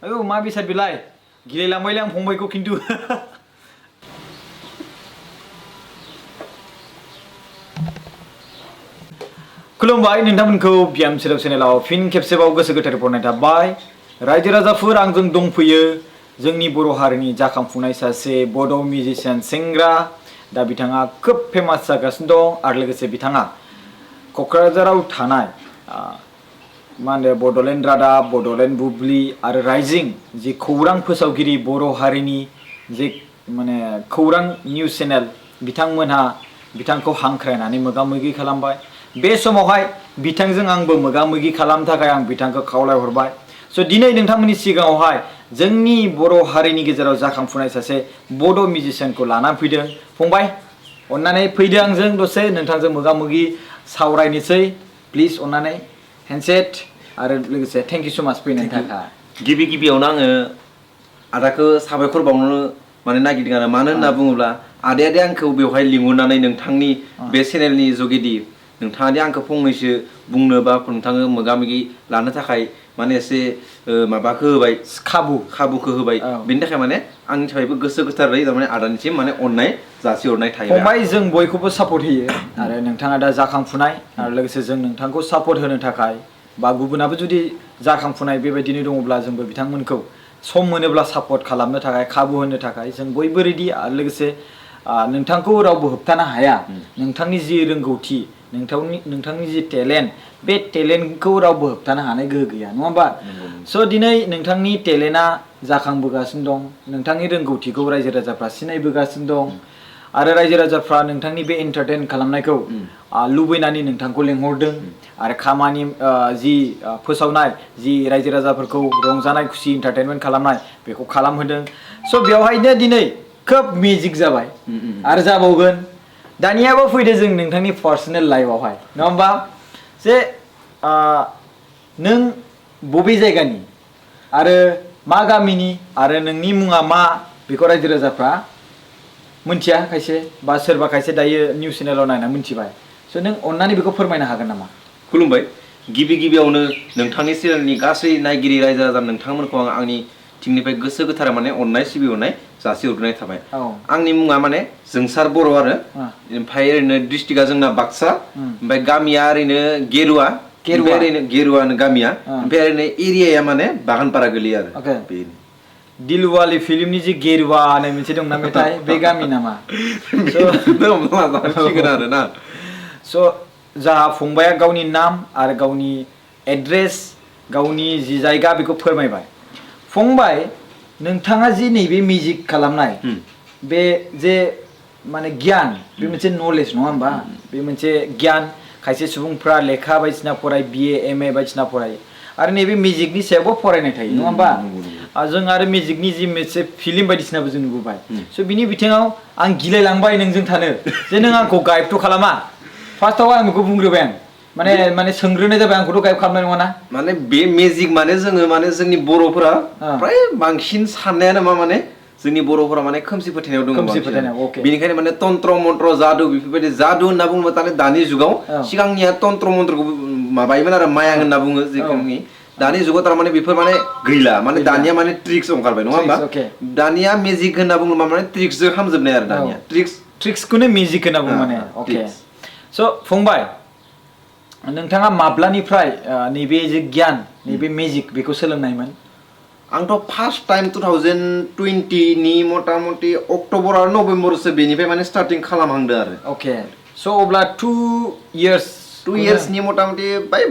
आयौ मा बेसाद बिलाय गिलायलांबायलै आं फंबायखौ खिन्थु खुलुमबाय नोंथांमोनखौ बिएम सोदोब चेनेलाव फिन खेबसेबाव गोसो गोथारै बरायनाय थाबाय रायजो राजाफोर आंजों दंफैयो जोंनि बर' हारिनि जाखांफुनाय सासे बड' मिउजिशियान सेंग्रा दा बिथाङा खोब फेमास जागासिनो दं आरो लोगोसे बिथाङा क'क्राझाराव थानाय मा होनो बड'लेण्ड रादाब बड'लेण्ड बुब्लि आरो राइजिं जि खौरां फोसावगिरि बर' हारिनि जे माने खौरां निउज चेनेल बिथांमोनहा बिथांखौ हांख्रायनानै मोगा मोगि खालामबाय बे समावहाय बिथांजों आंबो मोगा मोगि खालामनो थाखाय आं बिथांखौ खावलायहरबाय स' दिनै नोंथांमोननि सिगाङावहाय जोंनि बर' हारिनि गेजेराव जाखांफुनाय सासे बड' मिउजिशियानखौ लानानै फैदों फंबाय अन्नानै फैदो आंजों दसे नोंथांजों मोगा मोगि सावरायनोसै प्लिज अन्नानै हेन्डसेट आरो लोगोसे थेंक इउ सो माच फैनायनि थाखाय गिबि गिबियावनो आङो आदाखौ साबायखर बावनो माने नागिरदों आरो मानो होनना बुङोब्ला आदायादि आंखौ बेवहाय लिंहरनानै नोंथांनि बे चेनेलनि जुगेदि नोंथाङा दि आंखौ फंनैसो बुंनो बा नोंथाङा मोगा मोगि लानो थाखाय माने एसे माबाखौ होबाय खाबुखौ होबाय बेनि थाखाय माने आंनि थाखायबो गोसो गोथारै थारमाने आदानिसिम माने अननाय जासिहरनाय थायो फंबाय जों बयखौबो सापर्ट होयो आरो नोंथाङा दा जाखांफुनाय आरो लोगोसे जों नोंथांखौ सापर्ट होनो थाखाय बा गुबुनाबो जुदि जाखांफुनाय बेबायदिनो दङब्ला जोंबो बिथांमोनखौ सम मोनोब्ला सापर्ट खालामनो थाखाय खाबु होनो थाखाय जों बयबो रेडि आरो लोगोसे नोंथांखौ रावबो होबथानो हाया नोंथांनि जि रोंगौथि नोंथांनि जि टेलेन्ट बे टेलेन्टखौ रावबो होबथानो हानाय गोहो गैया नङा होमबा स' दिनै नोंथांनि टेलेन्टआ जाखांबोगासिनो दं नोंथांनि रोंगौथिखौ रायजो राजाफ्रा सिनायबोगासिनो दं आरो रायजो राजाफ्रा नोंथांनि बे एन्टारटेन खालामनायखौ लुबैनानै नोंथांखौ लेंहरदों आरो खामानि जि फोसावनाय जि रायजो राजाफोरखौ रंजानाय खुसि एन्टारटेनमेन्ट खालामनाय बेखौ खालामहोदों स' बेवहायनो दिनै खोब मेजिक जाबाय आरो जाबावगोन दानियाबो फैदो जों नोंथांनि पार्सनेल लाइफआवहाय नङा होमबा जे नों बबे जायगानि आरो मा गामिनि आरो नोंनि मुङा मा बेखौ रायजो राजाफ्रा मोनथिया खायसे बा सोरबा खायसे दायो निउस चेनेलाव नायना मोनथिबाय स' नों अन्नानै बेखौ फोरमायनो हागोन नामा खुलुमबाय गिबि गिबियावनो नोंथांनि चेनेलनि गासै नायगिरि रायजो राजा नोंथांमोनखौ आं आंनि थिंनिफ्राय गोसो गोथारै माने अननाय सिबिहरनाय जासिहरनाय थाबाय आंनि मुङा माने जंसार बर' आरो ओमफ्राय ओरैनो डिस्ट्रिक्टआ जोंना बाक्सा ओमफ्राय गामिया ओरैनो गेरुवा गेरुवानो गामिया ओमफ्राय ओरैनो एरियाया माने बागानपारा गोलैयो आरो बेनो दिलवाली फिल्मनि जि गेरुवा होननाय मोनसे दंना मेथाइ बे गामि नामा आरोना स' जाहा फंबाया गावनि नाम आरो गावनि एड्रेस गावनि जि जायगा बेखौ फोरमायबाय फंबाय नोंथाङा जि नैबे मिउजिक खालामनाय बे जे माने गियान बे मोनसे नलेज नङा होमबा बे मोनसे गियान खायसे सुबुंफ्रा लेखा बायदिसिना फराय बिए एमए बायदिसिना फरायो आरो नैबे मिउजिकनि सायावबो फरायनाय थायो नङा होमबा जों आरो मिउजिकनि जि मोनसे फिल्म बायदिसिनाबो जों नुबोबाय स' बिनि बिथिङाव आं गिलायलांबाय नोंजों थानो जे नों आंखौ गाइडथ' खालामा फार्स्टआव आं बेखौ बुंग्रोबाय आं माने सोंग्रोनाय जाबाय आंखौथ' गाइड खालामनाय नङा ना माने बे मेजिक माने जोङो माने जोंनि बर'फोरा फ्राय बांसिन साननायानो मा माने जोंनि बर'फोरा माने खोमसि फोथायनायाव दङ बेनिखायनो माने तन्त्र मन्त्र जादु बेफोरबायदि जादु होनना बुङोबा दानि जुगाव सिगांनिया तन्त्र मन्त्रखौ माबायोमोन आरो मायां होनना बुङो जिखुनु दानि जुगाव थारमाने बेफोर माने गैला माने दानिया माने ट्रिक्स ओंखारबाय नङा होमबा दानिया मेजिक होनना बुङोबा माने ट्रिक्सजों खामजोबनाय आरो दानिया ट्रिक्सखौनो मेजिक होनना बुङो माने अके स' फंबाय नोंथाङा माब्लानिफ्राय नैबे जे गियान नैबे मेजिक बेखौ सोलोंनायमोन आंथ' फार्स्ट टाइम 2020 नि मथा मथि अक्ट'बर आरो नभेम्बरसो बेनिफ्राय माने स्टार्टिं खालामहांदो आरो अके स' अब्ला 2 इयार्सनि मथा मथि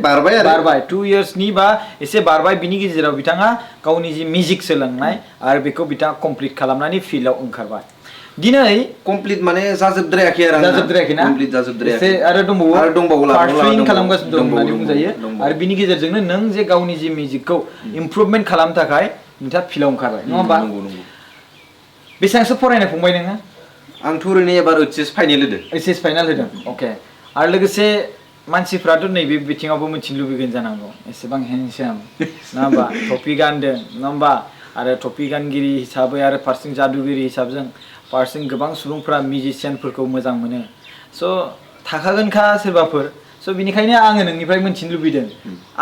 बारबाय 2 इयार्सनि बा एसे बारबाय बिनि गेजेराव बिथाङा गावनि जि मिउजिक सोलोंनाय आरो बेखौ बिथाङा कमप्लिट खालामनानै फिल्डआव ओंखारबाय दिनै कमप्लिट माने जाजोबद्रायाखै ना कमप्लिट जाजोबद्रायाखै आरो दंबावो ट्रेनिं खालामगासिनो दं होननानै बुंजायो आरो बिनि गेजेरजोंनो नों जे गावनि जि मिउजिकखौ इमप्रुभमेन्ट खालामनो थाखाय नोंथाङा फिल्डआव ओंखारबाय नङा होमबा बेसेबांसो फरायनाय फंबाय नोङो आंथ' ओरैनो एबार ओइचएस फाइनाल होदों अके आरो लोगोसे मानसिफ्राथ' नैबे बिथिङावबो मिथिनो लुबैगोन जानांगौ एसेबां हेन्डसाम नङा होमबा टपि गानदों नङा होमबा आरो टपि गानगिरि हिसाबै आरो फारसेथिं जादुगिरि हिसाबजों फारसेथिं गोबां सुबुंफ्रा मिउजिशियानफोरखौ मोजां मोनो स' थाखागोनखा सोरबाफोर स' बिनिखायनो आङो नोंनिफ्राय मोनथिनो लुबैदों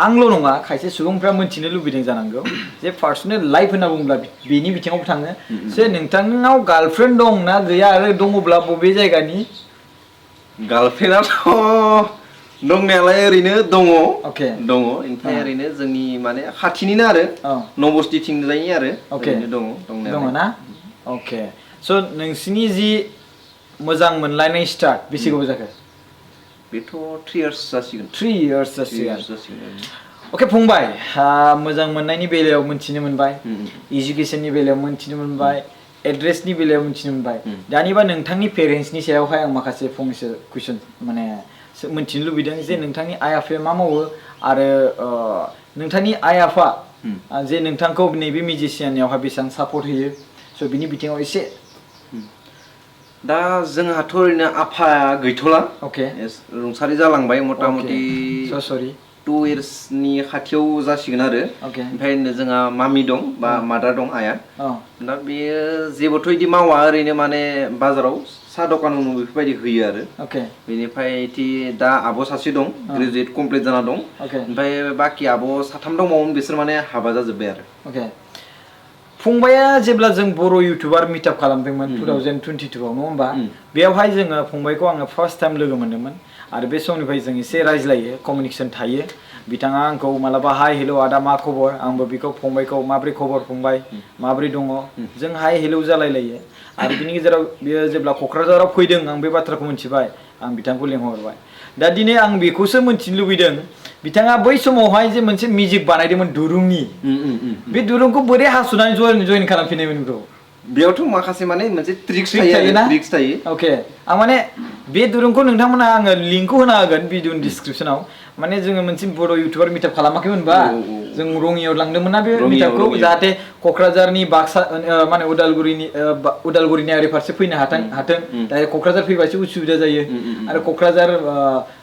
आंल' नङा खायसे सुबुंफ्रा मोनथिनो लुबैदों जानांगौ जे पार्सनेल लाइफ होनना बुङोब्ला बेनि बिथिङावबो थाङो जे नोंथांनाव गार्लफ्रेन्ड दं ना गैया आरो दङब्ला बबे जायगानि गार्लफ्रेन्डआथ' दंनायालाय ओरैनो दङ दङ ओमफ्राय ओरैनो जोंनि माने खाथिनिनो आरो नबस्थिथिंजायनि आरो ओरैनो दङ दङ ना अके स' नोंसिनि जि मोजां मोनलायनाय स्टार्ट बेसे गोबाव जाखो बेथ' 3 years जासिगोन 3 years जासिगोन अके फंबाय मोजां मोननायनि बेलायाव मोनथिनो मोनबाय एजुकेशननि बेलायाव मोनथिनो मोनबाय एड्रेसनि बेलायाव मोनथिनो मोनबाय दानिबा नोंथांनि पेरेन्ट्सनि सायावहाय आं माखासे फंनैसो कुइसन माने मोनथिनो लुबैदों जे नोंथांनि आइ आफाया मा मावो आरो नोंथांनि आइ आफा जे नोंथांखौ नैबे मिउजिशियाननियावहाय बेसेबां सापर्ट होयो स' बिनि बिथिङाव एसे दा जोंहाथ' ओरैनो आफाया गैथ'ला रुंसारि जालांबाय मथा मथि 2 yearsनि खाथियाव जासिगोन आरो ओमफ्राय जोंहा मामि दं बा मादार दं आइया दा बेयो जेबोथ' इदि मावा ओरैनो माने बाजाराव साहा दखान बेफोरबायदि होयो आरो बेनिफ्राय दा आब' सासे दं ग्रेजुवेट कमप्लिट जाना दं ओमफ्राय बाखि आब' साथाम दंबावोमोन बिसोर माने हाबा जाजोब्बाय आरो फंबाया जेब्ला जों बर' इउटुबार मिटआप खालामदोंमोन 2022 आव नङा होमबा बेयावहाय जोङो फंबायखौ आङो फार्स्ट टाइम लोगो मोन्दोंमोन आरो बे समनिफ्राय जों एसे रायज्लायो कमिउनिकेसन थायो बिथाङा आंखौ मालाबा हाय हेल' आदा मा खबर आंबो बेखौ फंबायखौ माब्रै खबर फंबाय माब्रै दङ जों हाय हेल' जालायलायो आरो बिनि गेजेराव बियो जेब्ला क'क्राझाराव फैदों आं बे बाथ्राखौ मिथिबाय आं बिथांखौ लेंहरबाय दा दिनै आं बेखौसो मिथिनो लुबैदों बिथाङा बै समावहाय जे मोनसे मिउजिक बानायदोंमोन दुरुंनि बे दुरुंखौ बोरै हासुनानै जयन खालामफिननायमोन ब्र' बेयावथ' माखासे माने मोनसे ट्रिक्स थायो अके आं माने बे दुरुंखौ नोंथांमोना आङो लिंकखौ होना होगोन भिडिअनि डिसक्रिपसनाव माने जोङो मोनसे बर' इउटुबार मिटआप खालामाखैमोनबा जों रङियाव लांदोंमोन ना बे मिटआपखौ जाहाथे क'क्राझारनि बाक्सा माने उदालगुरिनि ओरै फारसे फैनो हाथों डाइरेक्ट क'क्राझार फैबासो उसुबिदा जायो आरो क'क्राझार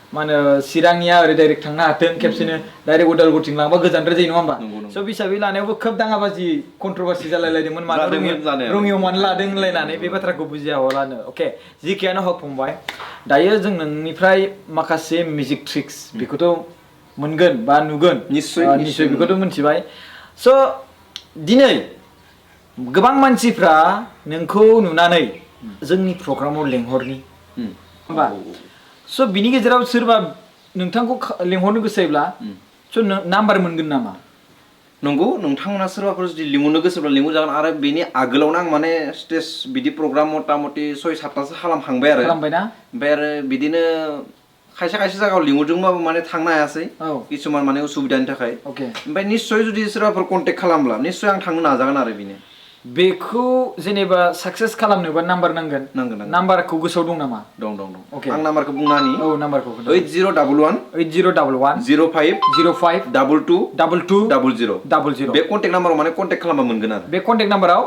मा होनो चिरांनिया ओरै डाइरेक्ट थांनो हाथों खेबसेनो डाइरेक्ट उदालगुरिथिं लांबा गोजानद्राय जायो नङा होमबा स' हिसाबै लानायावबो खोब दाङाबाजि कन्ट्रभारसि जालायलायदोंमोन मानो रङियाव मानो लादों होनलायनानै बे बाथ्राखौ बुजिया हरानो अके जिखियानो हक फंबाय दायो जों नोंनिफ्राय माखासे मिउजिक ट्रिक्स बेखौथ' मोनगोन बा नुगोन निश्चय बेखौथ' मिथिबाय स' दिनै गोबां मानसिफ्रा नोंखौ नुनानै जोंनि प्रग्रामाव लेंहरनि होमबा स' बिनि गेजेराव सोरबा नोंथांखौ लेंहरनो गोसोब्ला स' नाम्बार मोनगोन नामा नंगौ नोंथांमोना सोरबाफोर जुदि लिंहरनो गोसोब्ला लिंहरजागोन आरो बेनि आगोलावनो आं माने स्टेज बिदि प्रग्राम मथा मथि 6-7थासो खालामखांबाय आरो ओमफ्राय आरो बिदिनो खायसे जायगायाव लिंहरदोंबाबो माने थांनो हायासै किसुमान माने उसुबिदानि थाखाय ओमफ्राय निश्चय जुदि सोरबाफोर कन्टेक्ट खालामब्ला निश्चय आं थांनो नाजागोन आरो बेनो बेखौ जेनेबा साक्सेस खालामनोबा नाम्बार नांगोन नाम्बारखौ गोसोआव दं नामा दं आं नाम्बारखौ बुंना होनि नाम्बारखौ 8011 05 22 बे कन्टेक्ट नाम्बाराव माने कन्टेक्ट खालामबा मोनगोन आरो बे कन्टेक्ट नाम्बाराव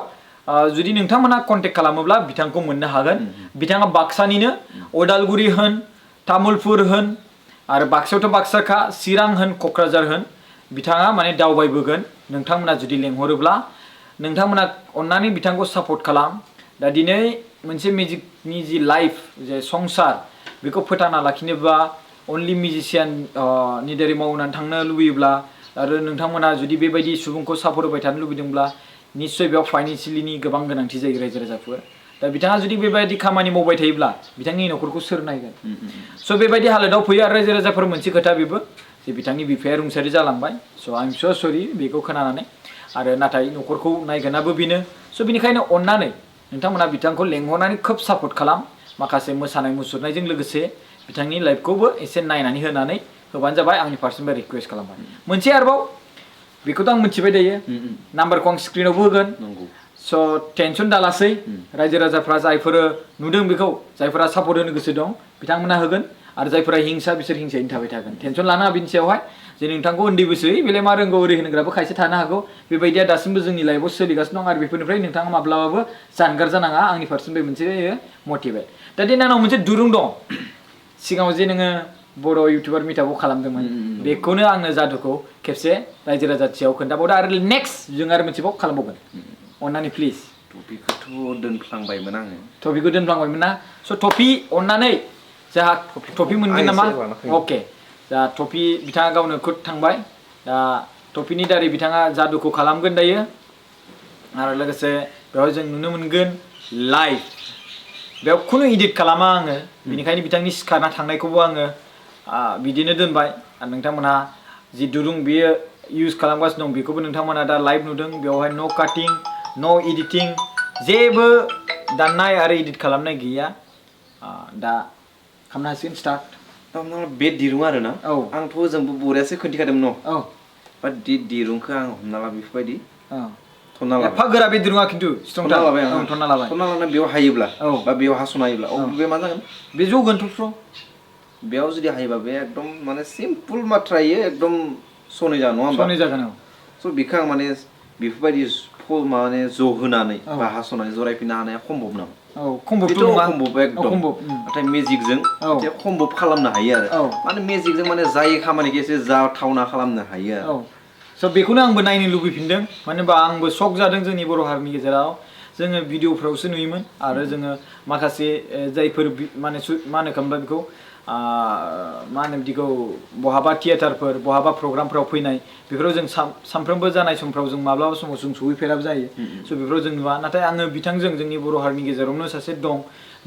जुदि नोंथांमोना कन्टेक्ट खालामोब्ला बिथांखौ मोननो हागोन बिथाङा बाक्सानिनो उदालगुरि होन तामुलपुर होन आरो बाक्सायावथ' बाक्साखा चिरां होन क'क्राझार होन बिथाङा माने दावबायबोगोन नोंथांमोना जुदि लेंहरोब्ला नोंथांमोना अन्नानै बिथांखौ सापर्ट खालाम दा दिनै मोनसे मिउजिकनि जि लाइफ जे संसार बेखौ फोथांना लाखिनोबा अनलि मिउजिशियान नि दारै मावनानै थांनो लुबैयोब्ला आरो नोंथांमोना जुदि बेबायदि सुबुंखौ सापर्ट होबाय थानो लुबैदोंब्ला निश्चय बेयाव फाइनेन्सियेलिनि गोबां गोनांथि जायो रायजो राजाफोर दा बिथाङा जुदि बेबायदि खामानि मावबाय थायोब्ला बिथांनि न'खरखौ सोर नायगोन स' बेबायदि हालोदाव फैयो आरो रायजो राजाफोर मोनसे खोथा बेबो जे बिथांनि बिफाया रुंसारि जालांबाय स' आइ एम स' सरि बेखौ खोनानानै आरो नाथाय न'खरखौ नायगोनाबो बेनो स' बेनिखायनो अन्नानै नोंथांमोना बिथांखौ लेंहरनानै खोब सापर्ट खालाम माखासे मोसानाय मुसुरनायजों लोगोसे बिथांनि लाइफखौबो एसे नायनानै होनानै होबानो जाबाय आंनि फारसेनिफ्राय रिक्वेस्ट खालामबाय मोनसे आरोबाव बेखौथ' आं मिथिबाय दायो नाम्बारखौ आं स्क्रिनावबो होगोन स' टेनसन दालासै रायजो राजाफ्रा जायफोर नुदों बेखौ जायफोरा सापर्ट होनो गोसो दं बिथांमोना होगोन आरो जायफोरा हिंसा बिसोर हिंसायैनो थाबाय थागोन टेनसन लानाङा बिनि सायावहाय जे नोंथांखौ उन्दै बैसोयै बेलाय मा रोंगौ ओरै होनग्राबो खायसे थानो हागौ बेबायदिया दासिमबो जोंनि लाइफआव सोलिगासिनो दं आरो बेफोरनिफ्राय नोंथाङा माब्लाबाबो जानगार जानाङा आंनि फारसेनिफ्राय मोनसे मटिभेट दा दिनै आंनाव मोनसे दुरुं दं सिगाङाव जे नोङो बर' इउटुबार मिटआपखौ खालामदोंमोन बेखौनो आंनो जादुखौ खेबसे रायजो राजाथियाव खोन्थाबावदो आरो नेक्स्ट जों आरो मोनसेबाव खालामबावगोन अन्नानै प्लिज टपिकखौथ' दोनफ्लांबायमोन आङो टपिकखौ दोनफ्लांबायमोन ना स' टपि अन्नानै जोंहा टपि मोनगोन नामा अके दा टपि बिथाङा गावनो खुद थांबाय दा टपिनि दारै बिथाङा जादुखौ खालामगोन दायो आरो लोगोसे बेयाव जों नुनो मोनगोन लाइभ बेयाव खुनु इडिट खालामा आङो बेनिखायनो बिथांनि सिखारना थांनायखौबो आङो बिदिनो दोनबाय आरो नोंथांमोनहा जि दुरुं बियो इउज खालामगासिनो दं बेखौबो नोंथांमोना दा लाइभ नुदों बेवहाय न' काटिं न' एडिटिं जेबो दाननाय आरो एडिट खालामनाय गैया दा खालामनो हासिगोन स्टार्ट बे दिरुं आरो ना औ आंथ' जोंबो बरियासो खोन्थिखादोंमोन न' औ बाट दिरुंखौ आं हमना ला बेफोरबायदि थन्ना लाबाय एफा गोरा बे दिरुङा खिन्थु थन्ना लाबाय आं थन्ना लाबाय थन्ना लाना बेयाव हायोब्ला बा बेयाव हास'ना हायोब्ला बे मा जागोन बे जगोन थफ्र' बेयाव जुदि हायोबा बे एकदम माने सिम्पोल माथ्रायै एकदम सनै जागोन नङा होमबा सनै जागोन स' बेखौ आं माने बेफोरबायदि माने ज' होनानै बा हास'नानै जरायफिननो हानाया सम्भब नामा खम्बबथ' नङा खम्बब एकदम नाथाय मेजिकजों खम्बब खालामनो हायो आरो माने मेजिकजों माने जाय खामानिखौ एसे जाथावना खालामनो हायो आरो स' बेखौनो आंबो नायनो लुबैफिनदों मानो होनबा आंबो शक जादों जोंनि बर' हारिनि गेजेराव जोङो भिडिअफ्रावसो नुयोमोन आरो जोङो माखासे जायफोर माने मा होनो खालामबाय बेखौ मा होनो बिदिखौ बहाबा थियेटारफोर बहाबा प्रग्रामफ्राव फैनाय बेफोराव जों सानफ्रोमबो जानाय समफ्राव जों माब्लाबा समाव जों सहैफेराबो जायो स' बेफोराव जों नुवा नाथाय आङो बिथांजों जोंनि बर' हारिनि गेजेरावनो सासे दं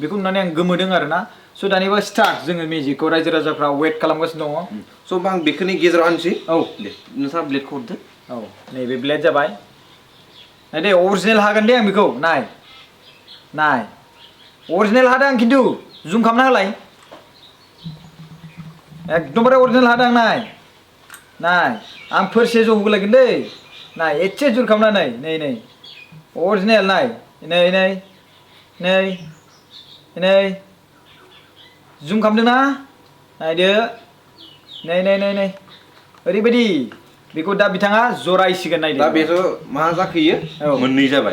बेखौ नुनानै आं गोमोदों आरोना स' दानिबा स्टार्ट जोङो मेजिकखौ रायजो राजाफ्रा वेट खालामगासिनो दङ स' आं बेखौनि गेजेराव आनसै दे नोंसा ब्लेडखौ हरदो नैबे ब्लेड जाबाय नाय दे अरिजिनेल हागोन दे आं बेखौ नाय अरिजिनेल हादों आं खिन्थु जुम खालामना होलाय एकदमबारे अरिजिनेल हादों नाय आं फोरसे ज' होगोलायगोन दै नाय एसे जुर खालामनानै नै अरिजिनेल नै जुम खालामदों ना नायदो नै ओरैबायदि बेखौ दा बिथाङा जरायसिगोन नायदो दा बेथ' मा जाखोयो मोननै जाबाय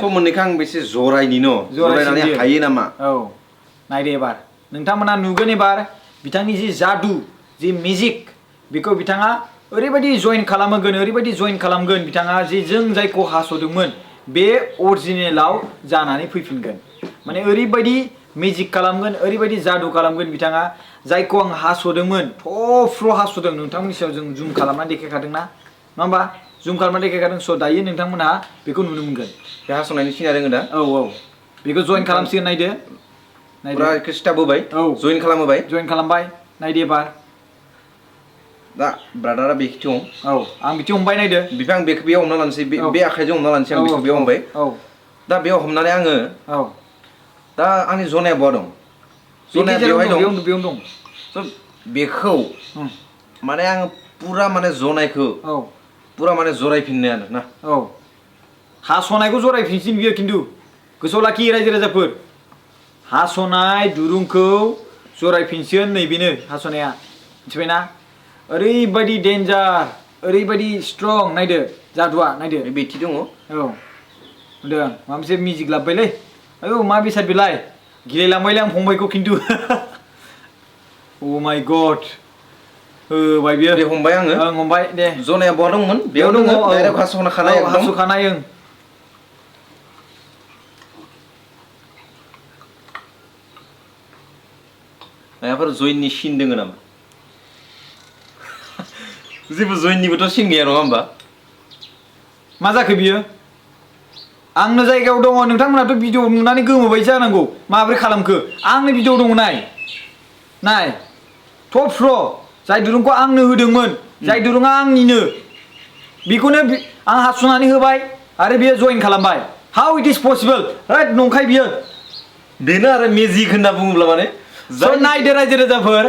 स' मोननैखौ आं बेसे जरायनि न' जरायनानै हायो नामा नायदो एबार नोंथांमोना नुगोन एबार बिथांनि जि जादु जि मेजिक बेखौ बिथाङा ओरैबायदि जइन खालामगोन बिथाङा जे जों जायखौ हास'दोंमोन बे अरिजिनेलाव जानानै फैफिनगोन माने ओरैबायदि मेजिक खालामगोन ओरैबायदि जादु खालामगोन बिथाङा जायखौ आं हास'दोंमोन थफ्र' हास'दों नोंथांमोननि सायाव जों जुम खालामनानै देखायखादों ना नङा होमबा जुम खालामनानै देखायखादों स' दायो नोंथांमोनहा बेखौ नुनो मोनगोन बे हास'नायनि सिना दोङो दा बेखौ जइन खालामसिगोन नायदो पुरा स्टाब होबाय जइन खालामबाय नायदो एबार दा ब्रादारा बेखिथिं आं बिथिं हमबाय नायदो बिफां बेखौ बेयाव हमना लानोसै बे आखाइजों हमना लानोसै आं बेखौ बेयाव हमबाय दा बेयाव हमनानै आङो दा आंनि जनाया बहा दं जनाया बेवहाय दं स' बेखौ माने आङो पुरा माने जनायखौ पुरा माने जरायफिननो आरो ना हास'नायखौ जरायफिनसिन बियो खिन्थु गोसोआव लाखि रायजो राजाफोर हास'नाय दुरुंखौ जरायफिनसिगोन नैबेनो हास'नाया मिथिबायना ओरैबायदि डेन्जार ओरैबायदि स्ट्रं नायदो जादुआ नायदो बेथि दङ नुदों माबा मोनसे मिउजिक लाबोबायलै आयौ मा बेसाद बेलाय गिलायलांबायलै आं फंबायखौ खिन्थु अ माय गड होबाय बियो दे हमबाय आङो हमबाय दे जनाया बहा दंमोन बेयाव दङ डाइरेक्ट हास'खानाय माबाफोर जइननि सिन दोङो नामा जेबो जइननिबोथ' सिन गैया नङा होमबा मा जाखो बियो आंनो जायगायाव दङ नोंथांमोनाथ' भिडिअ नुनानै गोमोबाय जानांगौ माबोरै खालामखो आंनो भिडिअ दङ नाय थफ्र' जाय दुरुंखौ आंनो होदोंमोन जाय दुरुङा आंनिनो बेखौनो आं हास'नानै होबाय आरो बियो जइन खालामबाय how it is possible right नंखाय बियो बेनो आरो मेजिक होनना बुङोब्ला माने नायदो रायजो राजाफोर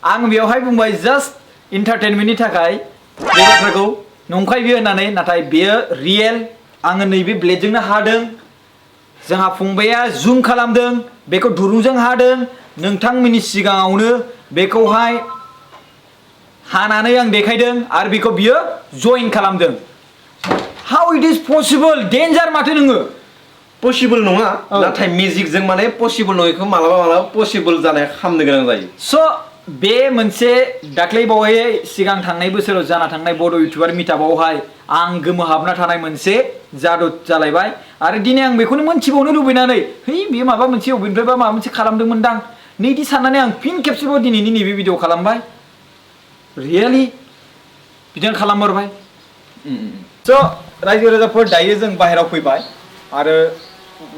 आं बेवहाय बुंबाय जास्ट इन्टारटेनमेन्टनि थाखाय बे बाथ्राखौ नंखाय बियो होननानै नाथाय बेयो रियेल आङो नैबे ब्लेडजोंनो हादों जोंहा फंबाया जुम खालामदों बेखौ दुरुंजों हादों नोंथांमोननि सिगाङावनो बेखौहाय हानानै आं देखायदों आरो बेखौ बियो जइन खालामदों हाउ इट इज पसिबल डेन्जार माथो नोङो पसिबल नङा नाथाय मेजिकजों माने पसिबल नङैखौ मालाबा पसिबल जानाय खालामनो गोनां जायो स' बे मोनसे दाख्लै बावै सिगां थांनाय बोसोराव जाना थांनाय बड' इउटुबार मिटापआवहाय आं गोमोहाबना थानाय मोनसे जादु जालायबाय आरो दिनै आं बेखौनो मोनथिबावनो लुबैनानै बेयो माबा मोनसे अबेनिफ्रायबा माबा मोनसे खालामदोंमोनदां नैदि साननानै आं फिन खेबसेबाव दिनैनि नैबे भिडिअ खालामबाय रियेलि बिदिनो खालामहरबाय स' रायजो राजाफोर दायो जों बाहेरायाव फैबाय आरो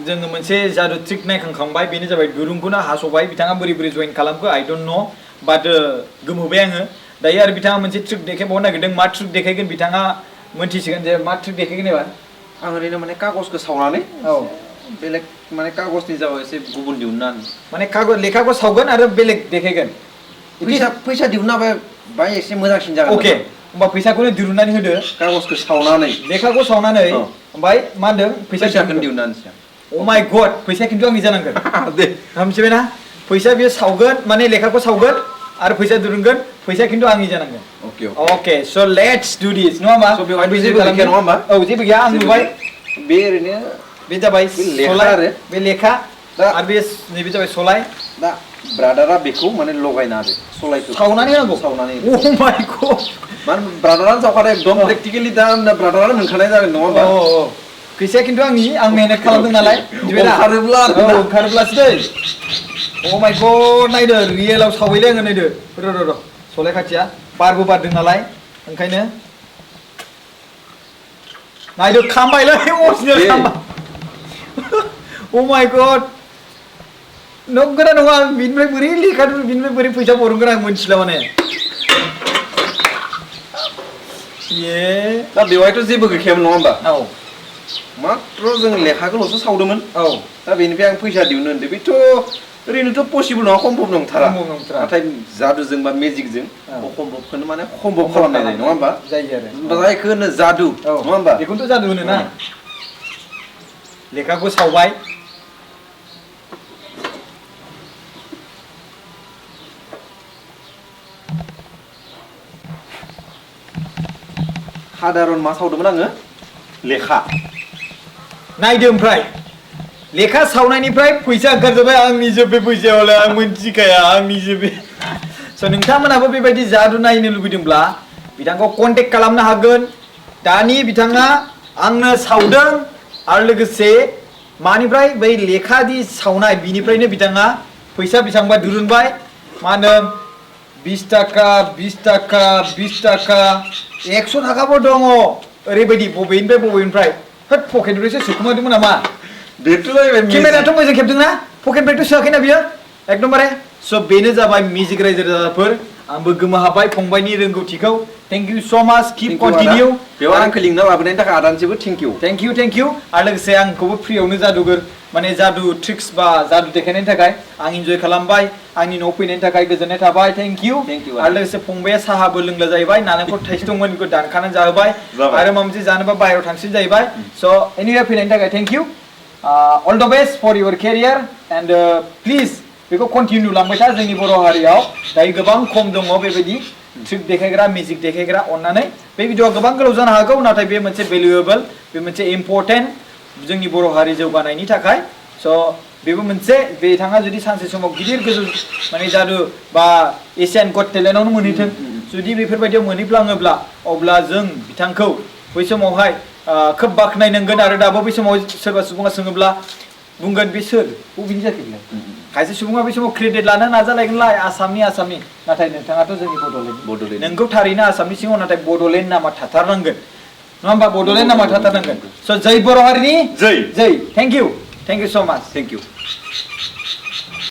जोङो मोनसे जादु ट्रिक नायखांबाय बेनो जाबाय दुरुंखौनो हास'बाय बिथाङा बोरै बोरै जइन खालामखो आइ डोन्ट नो बाट गोमोबाय आङो दायो आरो बिथाङा मोनसे ट्रिक देखायबावनो नागिरदों मा ट्रिक देखायगोन बिथाङा मोनथिसिगोन जे मा ट्रिक देखायगोन एबार आं ओरैनो माने कागजखौ सावनानै बेलेग माने कागजनि जाबाय एसे गुबुन दिहुननानै माने कागज लेखाखौ सावगोन आरो बेलेग देखायगोन फैसा दिहुनना बाय एसे मोजांसिन जागोन अके होमबा फैसाखौनो दिरुननानै होदो कागजखौ सावनानै लेखाखौ सावनानै ओमफ्राय मा होनदों फैसाखौनो दिहुननानैसो अ माय गड फैसा खिन्थु आंनि जानांगोन दे मिथिबायना फैसा बियो सावगोन माने लेखाखौ सावगोन आरो फैसा दिरुनगोन फैसा खिन्थु आंनि जानांगोन अके स' लेट्स डु दिस नङा होमबा जेबो गैया नङा होमबा औ जेबो गैया आं नुबाय बे ओरैनो बे जाबाय लेखा आरो बे लेखा आरो बे नैबे जाबाय सलाय दा ब्रादारा बेखौ माने लगायना आरो सलायखौ सावनानै होनांगौ सावनानै अ माय गड माने ब्रादारानो सावखानाय एकदम प्रेक्टिकेलि दा ब्रादारानो मोनखानाय जागोन नङा होमबा फैसाया खिन्थु आंनि आं मेहनत खालामदों नालाय ओंखारोब्लासो दै अ माय गड नायदो रियेलाव सावैदों आङो नायदो र' सलाय खाथिया बारबो बारदों नालाय ओंखायनो नायदो खामबायलै अरिजिनेल खामबाय अ माय गड नंगौना नङा बिनिफ्राय बोरै लेखा बिनिफ्राय बोरै फैसा बरनगोन आं मोनथिला माने दा बेवहायथ' जेबो गैखायामोन नङा होमबा औ मात्र जों लेखाखौल'सो सावदोंमोन औ दा बेनिफ्राय आं फैसा दिहुननो होनदों बेथ' ओरैनोथ' पसिबल नङा सम्भब नंथारा नाथाय जादुजों बा मेजिकजों सम्भबखौनो माने सम्भब खालामनाय जायो नङा होमबा जायो आरो जायखौ होनो जादु नङा होमबा बेखौनोथ' जादु होनो ना लेखाखौ सावबाय साधारन मा सावदोंमोन आङो लेखा नायदो ओमफ्राय लेखा सावनायनिफ्राय फैसा ओंखारजोबबाय आंनि जोबबे फैसायावलाय आं मोनथिखाया आंनि जोबे स' नोंथांमोनाबो बेबायदि जादु नायनो लुबैदोंब्ला बिथांखौ कन्टेक्ट खालामनो हागोन दानि बिथाङा आंनो सावदों आरो लोगोसे मानिफ्राय बै लेखादि सावनाय बिनिफ्रायनो बिथाङा फैसा बेसेबांबा दिरुनबाय मा होनो 20 थाखा 20 थाखा 20 थाखा 100 थाखाबो दङ ओरैबायदि बबेनिफ्राय होद पकेटनिफ्रायसो सोखुमादोंमोन नामा केमेरायाथ' मोजां खेबदोंना पकेटनिफ्रायथ' सोआखैना बियो एकदमबारे स' बेनो जाबाय मिउजिक रायजो राजाफोर आंबो गोमोहाबाय फंबायनि रोंगौथिखौ थेंक इउ स' माच किप कन्टिनिउ बेयाव आंखौ लिंना लाबोनायनि थाखाय आदानसेबो थेंक इउ आरो लोगोसे आंखौबो फ्रियावनो जादुगोर माने जादु ट्रिक्स बा जादु देखायनायनि थाखाय आं इन्जय खालामबाय आंनि न'आव फैनायनि थाखाय गोजोननाय थाबाय थेंक इउ आरो लोगोसे फंबाया साहाबो लोंला जाहैबाय नालेंखर थाइसे दंमोन बेखौ दानखानानै जाहोबाय आरो माबा मोनसे जानोबा बाहेरायाव थांसिन जाहैबाय स' एनिवे फैनायनि थाखाय thank you all the best for your career and please बेखौ कन्टिनिउ लांबाय था जोंनि बर' हारियाव दायो गोबां खम दङ बेबायदि ट्रिक देखायग्रा मिउजिक देखायग्रा अननानै बे भिडिअआ गोबां गोलाव जानो हागौ नाथाय बे मोनसे भेलुएबल बे मोनसे इम्परटेन्ट जोंनि बर' हारि जौगानायनि थाखाय स' बेबो मोनसे बिथाङा जुदि सानसे समाव गिदिर गोजौ माने जादु बा एसियान गट टेलेन्टआवनो मोनहैथों जुदि बेफोरबायदियाव मोनहैफ्लाङोब्ला अब्ला जों बिथांखौ बै समावहाय खोब बाख्नायनांगोन आरो दाबो बै समाव सोरबा सुबुङा सोङोब्ला बुंगोन बे सोर बबेनि जाखो बिलाय खायसे सुबुङा बै समाव क्रेडिट लानो नाजालायगोनलाय आसामनि नाथाय नोंथाङाथ' जोंनि बड'लेण्ड नोंगौ थारैनो आसामनि सिङाव नाथाय बड'लेण्ड नामा थाथारनांगोन नङा होमबा बड'लेण्ड नामा थाथारनांगोन स' जै बर' हारिनि जै थेंक इउ स' माच थेंक इउ